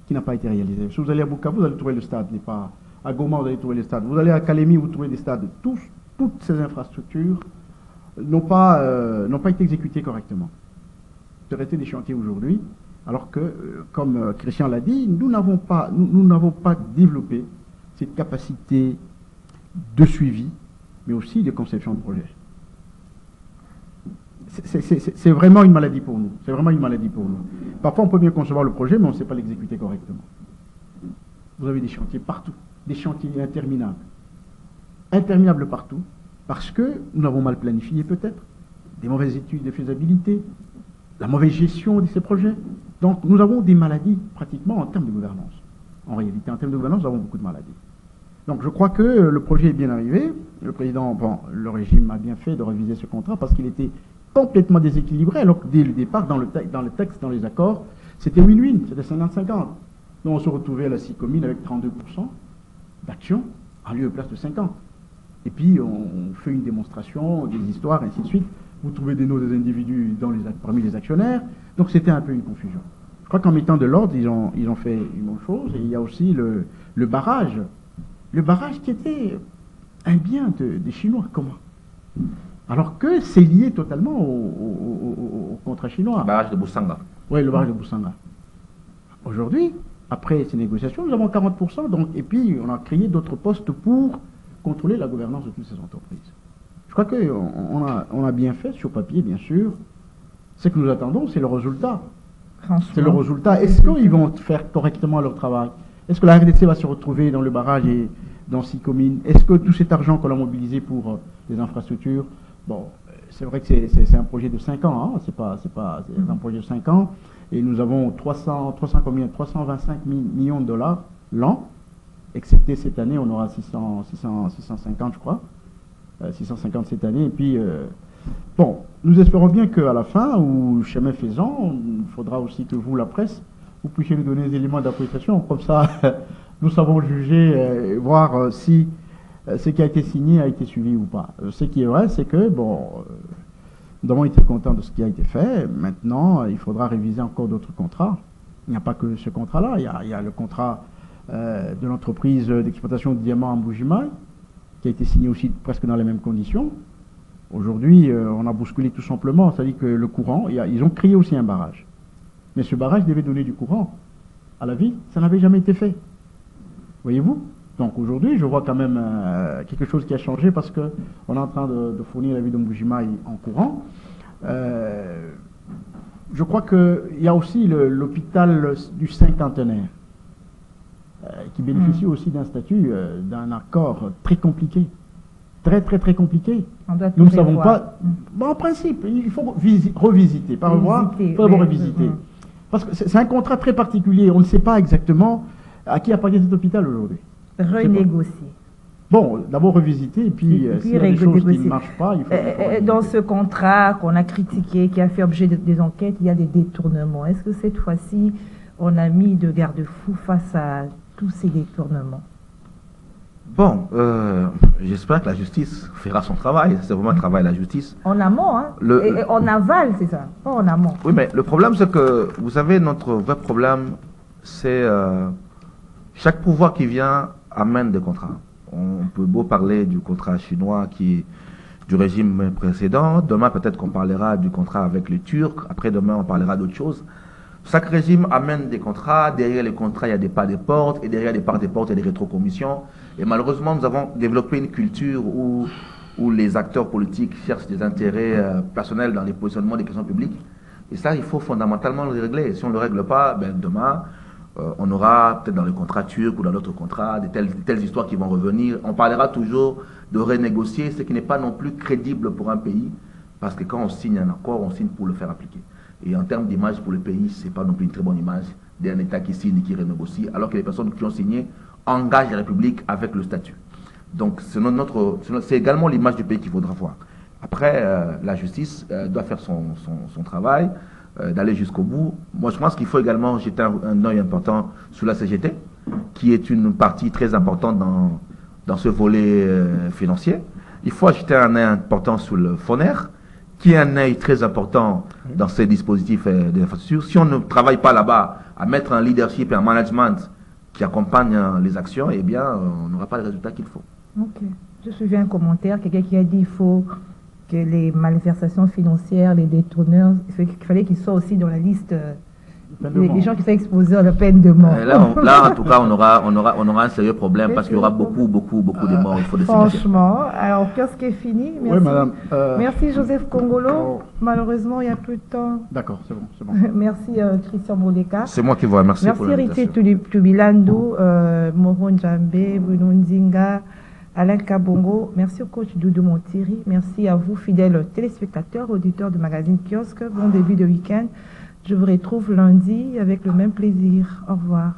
S2: qui n'a pas été réalisée. Si vous allez à Bukavu, vous allez trouver le stade, n'est pas à Goma, vous allez trouver le stade. Vous allez à Kalemi, vous trouvez des stades. Toutes ces infrastructures n'ont pas été exécutées correctement. C'est resté des chantiers aujourd'hui, alors que, comme Christian l'a dit, nous n'avons pas développé cette capacité de suivi, mais aussi de conception de projet. C'est vraiment une maladie pour nous. C'est vraiment une maladie pour nous. Parfois, on peut bien concevoir le projet, mais on ne sait pas l'exécuter correctement. Vous avez des chantiers partout, des chantiers interminables partout, parce que nous avons mal planifié peut-être, des mauvaises études de faisabilité, la mauvaise gestion de ces projets. Donc, nous avons des maladies pratiquement en termes de gouvernance. En réalité, en termes de gouvernance, nous avons beaucoup de maladies. Donc je crois que le projet est bien arrivé. Le président, le régime a bien fait de réviser ce contrat parce qu'il était complètement déséquilibré, alors que dès le départ, dans le texte, dans les accords, c'était win-win, c'était 50-50. Donc on se retrouvait à la CICOMINE avec 32% d'action en lieu et place de 50. Et puis on fait une démonstration, des histoires, ainsi de suite. Vous trouvez des noms des individus parmi les actionnaires. Donc c'était un peu une confusion. Je crois qu'en mettant de l'ordre, ils ont fait une bonne chose. Et il y a aussi le barrage. Le barrage qui était un bien des Chinois, comment? Alors que c'est lié totalement au contrat chinois.
S3: Le barrage de Boussanga.
S2: Oui, le barrage de Boussanga. Aujourd'hui, après ces négociations, nous avons 40%, donc, et puis on a créé d'autres postes pour contrôler la gouvernance de toutes ces entreprises. Je crois qu'on a bien fait, sur papier, bien sûr. Ce que nous attendons, c'est le résultat. C'est le résultat. Est-ce qu'ils vont faire correctement leur travail? Est-ce que la RDC va se retrouver dans le barrage et dans CICOMINE? Est-ce que tout cet argent qu'on a mobilisé pour les infrastructures, bon, c'est vrai que c'est un projet de 5 ans, hein, c'est un projet de 5 ans, et nous avons 325 millions de dollars l'an, excepté cette année, on aura 650, je crois, 650 cette année, et puis, bon, nous espérons bien qu'à la fin, ou chemin faisant, il faudra aussi que vous, la presse, vous puissiez nous donner des éléments d'appréciation, comme ça nous savons juger, voir si ce qui a été signé a été suivi ou pas. Ce qui est vrai, c'est que, bon, nous avons été contents de ce qui a été fait. Maintenant, il faudra réviser encore d'autres contrats. Il n'y a pas que ce contrat-là, il y a le contrat de l'entreprise d'exploitation de diamants en Mbuji-Mayi, qui a été signé aussi presque dans les mêmes conditions. Aujourd'hui, on a bousculé tout simplement, c'est-à-dire que le courant, ils ont créé aussi un barrage. Mais ce barrage devait donner du courant à la ville, ça n'avait jamais été fait. Voyez-vous? Donc aujourd'hui, je vois quand même quelque chose qui a changé parce qu'on est en train de fournir la ville de Mbuji-Mayi en courant. Je crois qu'il y a aussi l'hôpital du cinquantenaire qui bénéficie aussi d'un statut, d'un accord très compliqué. Très compliqué. Nous ne savons pas. Bon, en principe, il faut revisiter. Pas revoir, il faut d'abord revisiter. Parce que c'est un contrat très particulier. On ne sait pas exactement à qui appartient cet hôpital aujourd'hui.
S1: renégocier.
S2: Bon, d'abord revisiter et puis, s'il y a des choses qui ne marchent pas, il faut...
S1: Dans ce contrat qu'on a critiqué, qui a fait objet des enquêtes, il y a des détournements. Est-ce que cette fois-ci, on a mis de garde-fous face à tous ces détournements?
S3: Bon, j'espère que la justice fera son travail. C'est vraiment un travail de la justice.
S1: En amont, hein? Et en aval, c'est ça, pas en amont.
S3: Oui, mais le problème, c'est que, vous savez, notre vrai problème, c'est chaque pouvoir qui vient amène des contrats. On peut beau parler du contrat chinois du régime précédent. Demain, peut-être qu'on parlera du contrat avec les Turcs. Après-demain, on parlera d'autres choses. Chaque régime amène des contrats. Derrière les contrats, il y a des pas des portes. Et derrière les pas des portes, il y a des rétrocommissions. Et malheureusement, nous avons développé une culture où les acteurs politiques cherchent des intérêts personnels dans les positionnements des questions publiques. Et ça, il faut fondamentalement le régler. Si on ne le règle pas, ben, demain, on aura peut-être dans les contrats turcs ou dans d'autres contrats de telles histoires qui vont revenir. On parlera toujours de renégocier, ce qui n'est pas non plus crédible pour un pays, parce que quand on signe un accord, on signe pour le faire appliquer. Et en termes d'image pour le pays, ce n'est pas non plus une très bonne image d'un État qui signe et qui renégocie, alors que les personnes qui ont signé engagent la République avec le statut. Donc c'est également l'image du pays qu'il faudra voir. Après, la justice doit faire son travail, d'aller jusqu'au bout. Moi, je pense qu'il faut également jeter un œil important sur la CGT, qui est une partie très importante dans ce volet financier. Il faut jeter un œil important sur le FONER, qui est un œil très important dans ces dispositifs d'infrastructure. Si on ne travaille pas là-bas à mettre un leadership et un management qui accompagne les actions, eh bien, on n'aura pas le résultat qu'il faut.
S1: Ok. Je suivais un commentaire, quelqu'un qui a dit qu'il faut que les malversations financières, les détourneurs, il fallait qu'ils soient aussi dans la liste des gens qui sont exposés à la peine de mort.
S3: Là, en tout cas, on aura un sérieux problème parce qu'il y aura beaucoup de morts. Il faut
S1: franchement, alors, qu'est-ce qui est fini? Merci.
S2: Oui, madame.
S1: Merci, Joseph Kongolo. Malheureusement, il n'y a plus de temps.
S2: D'accord, c'est bon.
S1: Merci, Christian Bouleka.
S3: C'est moi qui vous remercie.
S1: Merci, Héritier Tubilando, Moro Njambe, Bruno Nzinga, Alain Kabongo. Merci au coach Doudou Montiri. Merci à vous, fidèles téléspectateurs, auditeurs du magazine Kiosque. Bon début de week-end. Je vous retrouve lundi avec le même plaisir. Au revoir.